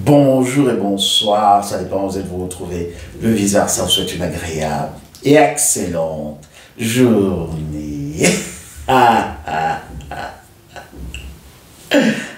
Bonjour et bonsoir, ça dépend où vous êtes vous retrouvez. Le Visard, ça vous souhaite une agréable et excellente journée.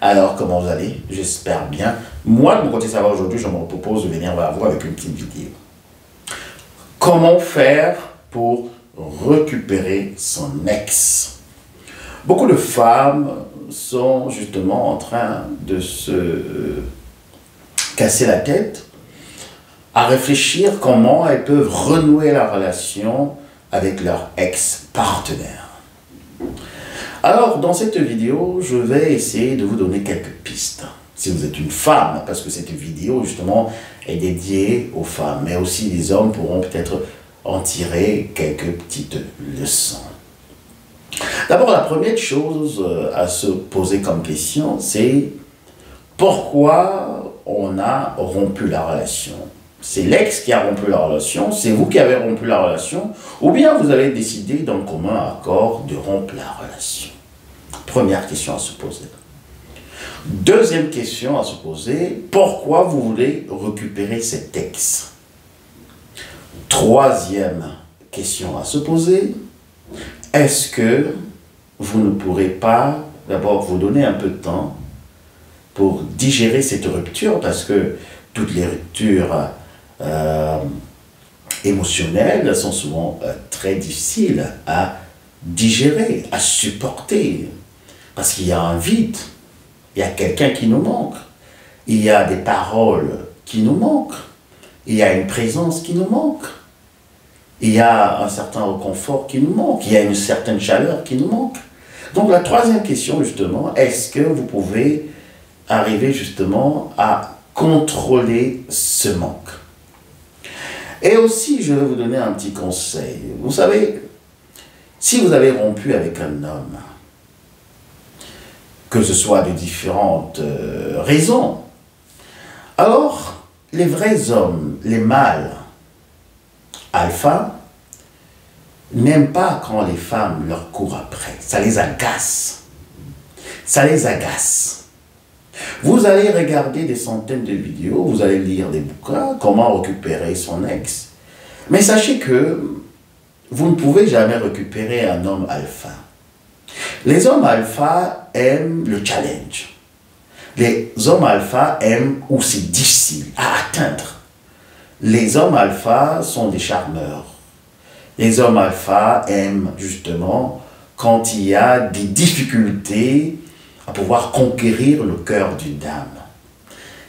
Alors, comment vous allez? J'espère bien. Moi, de mon côté, ça va aujourd'hui. Je me propose de venir vers vous avec une petite vidéo. Comment faire pour récupérer son ex? Beaucoup de femmes sont justement en train de se casser la tête à réfléchir comment elles peuvent renouer la relation avec leur ex-partenaire. Alors, dans cette vidéo, je vais essayer de vous donner quelques pistes. Si vous êtes une femme, parce que cette vidéo, justement, est dédiée aux femmes, mais aussi les hommes pourront peut-être en tirer quelques petites leçons. D'abord, la première chose à se poser comme question, c'est pourquoi on a rompu la relation? C'est l'ex qui a rompu la relation, c'est vous qui avez rompu la relation, ou bien vous avez décidé d'un commun accord de rompre la relation? Première question à se poser. Deuxième question à se poser, pourquoi vous voulez récupérer cet ex? Troisième question à se poser, est-ce que vous ne pourrez pas d'abord vous donner un peu de temps pour digérer cette rupture, parce que toutes les ruptures émotionnelles sont souvent très difficiles à digérer, à supporter, parce qu'il y a un vide, il y a quelqu'un qui nous manque, il y a des paroles qui nous manquent, il y a une présence qui nous manque, il y a un certain réconfort qui nous manque, il y a une certaine chaleur qui nous manque. Donc la troisième question justement, est-ce que vous pouvez arriver justement à contrôler ce manque? Et aussi, je vais vous donner un petit conseil. Vous savez, si vous avez rompu avec un homme, que ce soit de différentes raisons, alors les vrais hommes, les mâles alpha, n'aiment pas quand les femmes leur courent après. Ça les agace. Ça les agace. Vous allez regarder des centaines de vidéos, vous allez lire des bouquins, comment récupérer son ex. Mais sachez que vous ne pouvez jamais récupérer un homme alpha. Les hommes alpha aiment le challenge. Les hommes alpha aiment où c'est difficile à atteindre. Les hommes alpha sont des charmeurs. Les hommes alpha aiment justement quand il y a des difficultés à pouvoir conquérir le cœur d'une dame.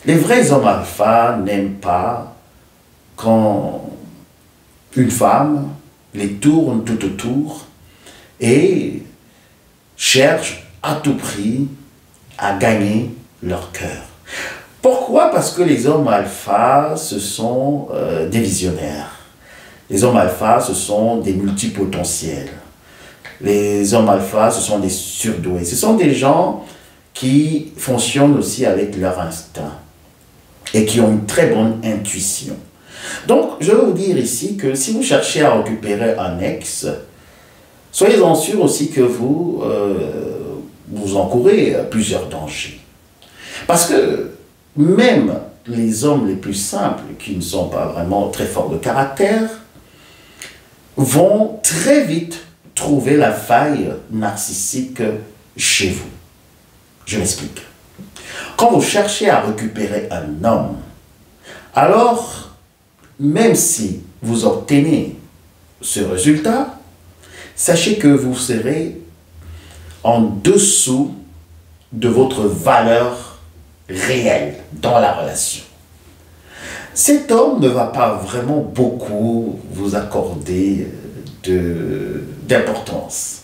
Les vrais hommes alpha n'aiment pas quand une femme les tourne tout autour et cherche à tout prix à gagner leur cœur. Pourquoi? Parce que les hommes alpha, ce sont des visionnaires. Les hommes alpha, ce sont des multipotentiels. Les hommes alpha, ce sont des surdoués. Ce sont des gens qui fonctionnent aussi avec leur instinct et qui ont une très bonne intuition. Donc, je veux vous dire ici que si vous cherchez à récupérer un ex, soyez-en sûrs aussi que vous encourez plusieurs dangers. Parce que même les hommes les plus simples, qui ne sont pas vraiment très forts de caractère, vont très vite trouver la faille narcissique chez vous. Je m'explique. Quand vous cherchez à récupérer un homme, alors, même si vous obtenez ce résultat, sachez que vous serez en dessous de votre valeur réelle dans la relation. Cet homme ne va pas vraiment beaucoup vous accorder d'importance.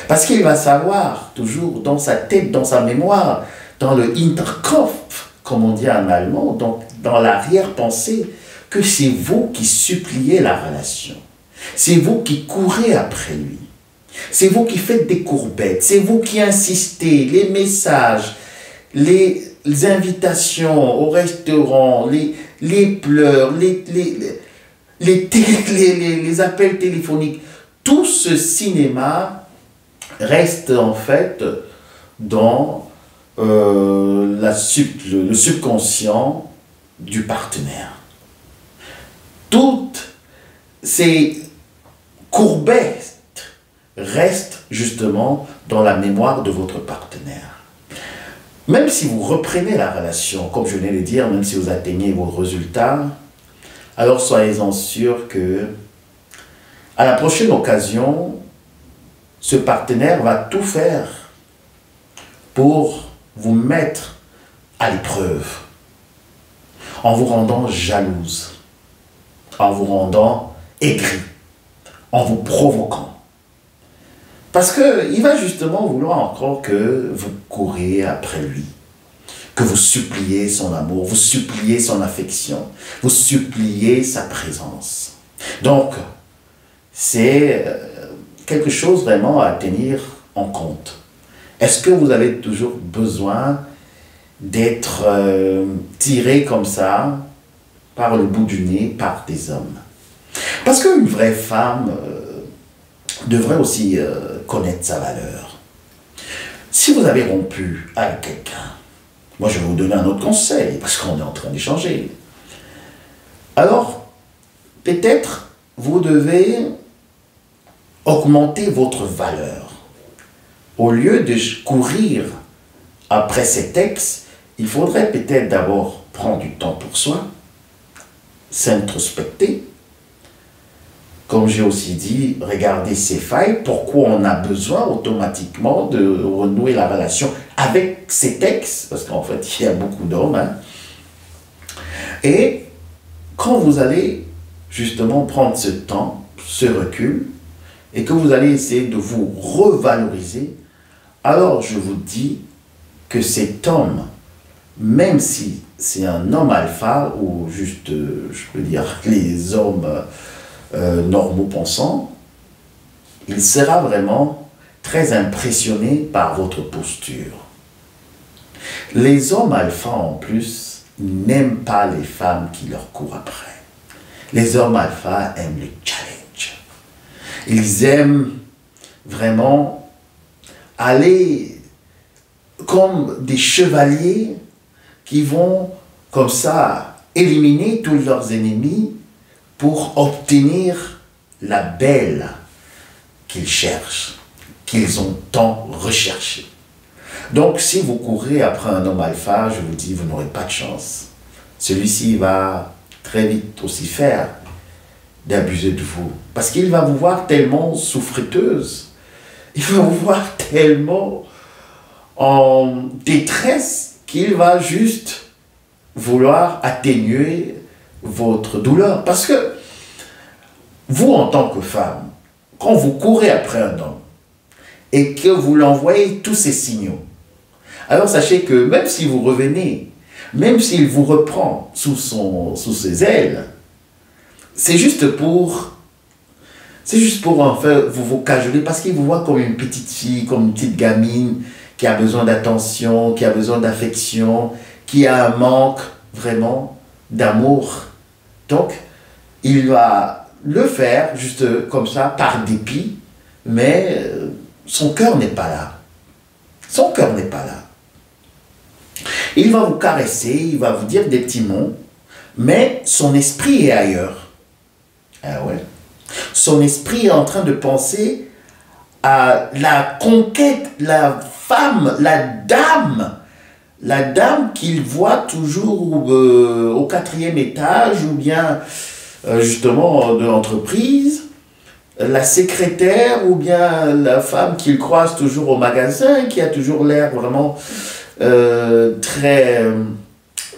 Parce qu'il va savoir, toujours dans sa tête, dans sa mémoire, dans le Hinterkopf, comme on dit en allemand, donc dans l'arrière-pensée, que c'est vous qui suppliez la relation. C'est vous qui courez après lui. C'est vous qui faites des courbettes. C'est vous qui insistez, les messages, les invitations au restaurant, les pleurs, les appels téléphoniques. Tout ce cinéma reste en fait dans le subconscient du partenaire. Toutes ces courbettes restent justement dans la mémoire de votre partenaire. Même si vous reprenez la relation, comme je venais de dire, même si vous atteignez vos résultats, alors soyez-en sûrs que à la prochaine occasion, ce partenaire va tout faire pour vous mettre à l'épreuve, en vous rendant jalouse, en vous rendant aigri, en vous provoquant. Parce qu'il va justement vouloir encore que vous couriez après lui, que vous suppliez son amour, vous suppliez son affection, vous suppliez sa présence. Donc, c'est quelque chose vraiment à tenir en compte. Est-ce que vous avez toujours besoin d'être tiré comme ça, par le bout du nez, par des hommes? Parce qu'une vraie femme devrait aussi connaître sa valeur. Si vous avez rompu avec quelqu'un, moi je vais vous donner un autre conseil, parce qu'on est en train d'échanger. Alors, peut-être vous devez augmenter votre valeur. Au lieu de courir après cet ex, il faudrait peut-être d'abord prendre du temps pour soi, s'introspecter. Comme j'ai aussi dit, regarder ses failles, pourquoi on a besoin automatiquement de renouer la relation avec cet ex, parce qu'en fait, il y a beaucoup d'hommes. Hein. Et quand vous allez justement prendre ce temps, ce recul, et que vous allez essayer de vous revaloriser, alors je vous dis que cet homme, même si c'est un homme alpha, ou juste, je peux dire, les hommes normaux pensants, il sera vraiment très impressionné par votre posture. Les hommes alpha, en plus, n'aiment pas les femmes qui leur courent après. Les hommes alpha aiment le challenge. Ils aiment vraiment aller comme des chevaliers qui vont comme ça éliminer tous leurs ennemis pour obtenir la belle qu'ils cherchent, qu'ils ont tant recherchée. Donc si vous courez après un homme alpha, je vous dis, vous n'aurez pas de chance. Celui-ci va très vite aussi faire d'abuser de vous. Parce qu'il va vous voir tellement souffreteuse. Il va vous voir tellement en détresse qu'il va juste vouloir atténuer votre douleur. Parce que vous, en tant que femme, quand vous courez après un homme et que vous l'envoyez tous ces signaux, alors sachez que même si vous revenez, même s'il vous reprend sous ses ailes, c'est juste pour en fait vous cajoler, parce qu'il vous voit comme une petite fille, comme une petite gamine qui a besoin d'attention, qui a besoin d'affection, qui a un manque vraiment d'amour. Donc, il va le faire juste comme ça, par dépit, mais son cœur n'est pas là. Son cœur n'est pas là. Il va vous caresser, il va vous dire des petits mots, mais son esprit est ailleurs. Ah ouais. Son esprit est en train de penser à la conquête, la femme, la dame qu'il voit toujours au 4e étage, ou bien justement de l'entreprise, la secrétaire, ou bien la femme qu'il croise toujours au magasin, qui a toujours l'air vraiment très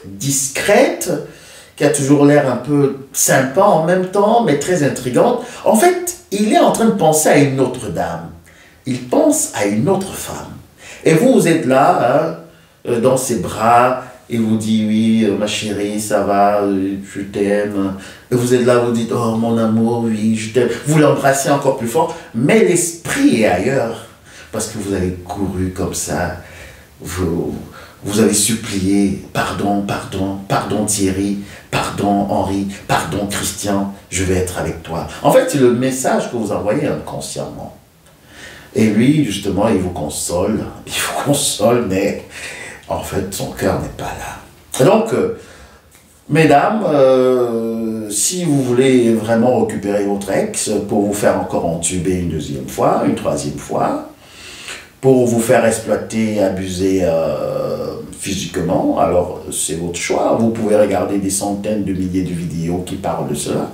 discrète, qui a toujours l'air un peu sympa en même temps, mais très intrigante. En fait, il est en train de penser à une autre dame. Il pense à une autre femme. Et vous êtes là, hein, dans ses bras, et vous dit, oui, ma chérie, ça va, je t'aime. Et vous êtes là, vous dites, oh mon amour, oui, je t'aime. Vous l'embrassez encore plus fort, mais l'esprit est ailleurs. Parce que vous avez couru comme ça, vous avez supplié, pardon, pardon, pardon Thierry, pardon Henri, pardon Christian, je vais être avec toi. En fait, c'est le message que vous envoyez inconsciemment. Et lui, justement, il vous console, mais En fait, son cœur n'est pas là. Et donc, mesdames, si vous voulez vraiment récupérer votre ex pour vous faire encore entuber une deuxième fois, une troisième fois, pour vous faire exploiter, abuser physiquement, alors c'est votre choix. Vous pouvez regarder des centaines de milliers de vidéos qui parlent de cela.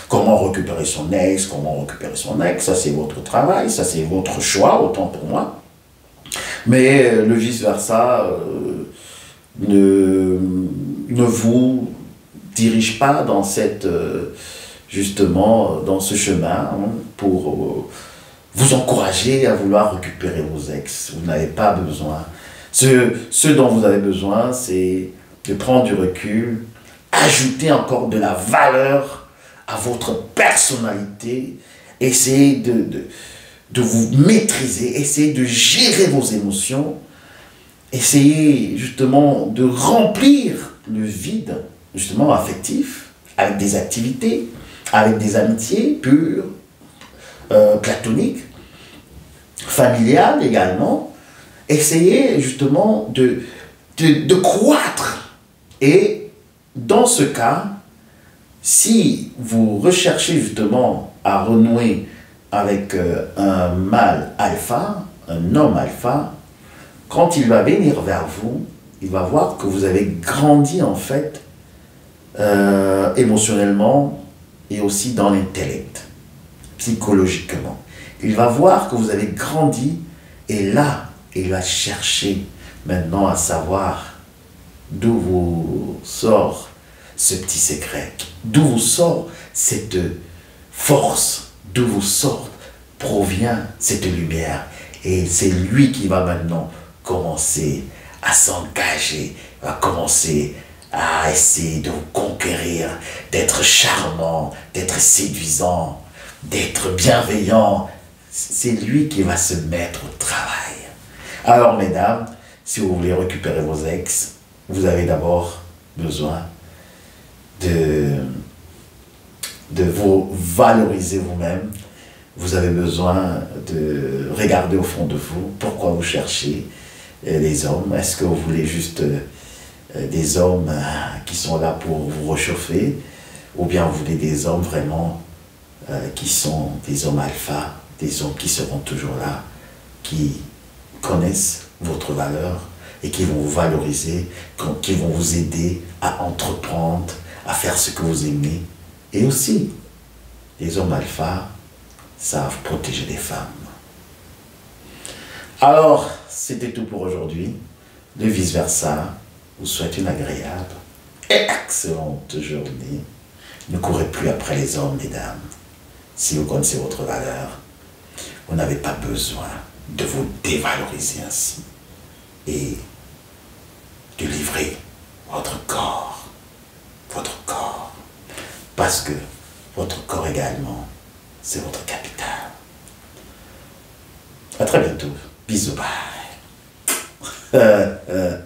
Comment récupérer son ex, ça c'est votre travail, ça c'est votre choix, autant pour moi. Mais le vice-versa ne vous dirige pas dans cette, justement, dans ce chemin pour vous encourager à vouloir récupérer vos ex. Vous n'avez pas besoin. Ce dont vous avez besoin, c'est de prendre du recul, ajouter encore de la valeur à votre personnalité, essayer de vous maîtriser, essayer de gérer vos émotions, essayer justement de remplir le vide, justement affectif, avec des activités, avec des amitiés pures, platoniques, familiales également. Essayez justement de croître. Et dans ce cas, si vous recherchez justement à renouer avec un mâle alpha, un homme alpha, quand il va venir vers vous, il va voir que vous avez grandi en fait émotionnellement et aussi dans l'intellect, psychologiquement. Il va voir que vous avez grandi et là, il va chercher maintenant à savoir d'où vous sort ce petit secret, d'où vous sort cette force, d'où vous sort, provient cette lumière. Et c'est lui qui va maintenant commencer à s'engager, va commencer à essayer de vous conquérir, d'être charmant, d'être séduisant, d'être bienveillant. C'est lui qui va se mettre au travail. Alors mesdames, si vous voulez récupérer vos ex, vous avez d'abord besoin de vous valoriser vous-même. Vous avez besoin de regarder au fond de vous pourquoi vous cherchez les hommes. Est-ce que vous voulez juste des hommes qui sont là pour vous réchauffer, ou bien vous voulez des hommes vraiment qui sont des hommes alpha, des hommes qui seront toujours là, qui connaissent votre valeur et qui vont vous valoriser, qui vont vous aider à entreprendre, à faire ce que vous aimez. Et aussi, les hommes alpha savent protéger les femmes. Alors, c'était tout pour aujourd'hui. De vice-versa, vous souhaite une agréable et excellente journée. Ne courez plus après les hommes, mesdames. Si vous connaissez votre valeur, vous n'avez pas besoin de vous dévaloriser ainsi et de livrer votre corps. Parce que votre corps également, c'est votre capital. À très bientôt. Bisous, bye.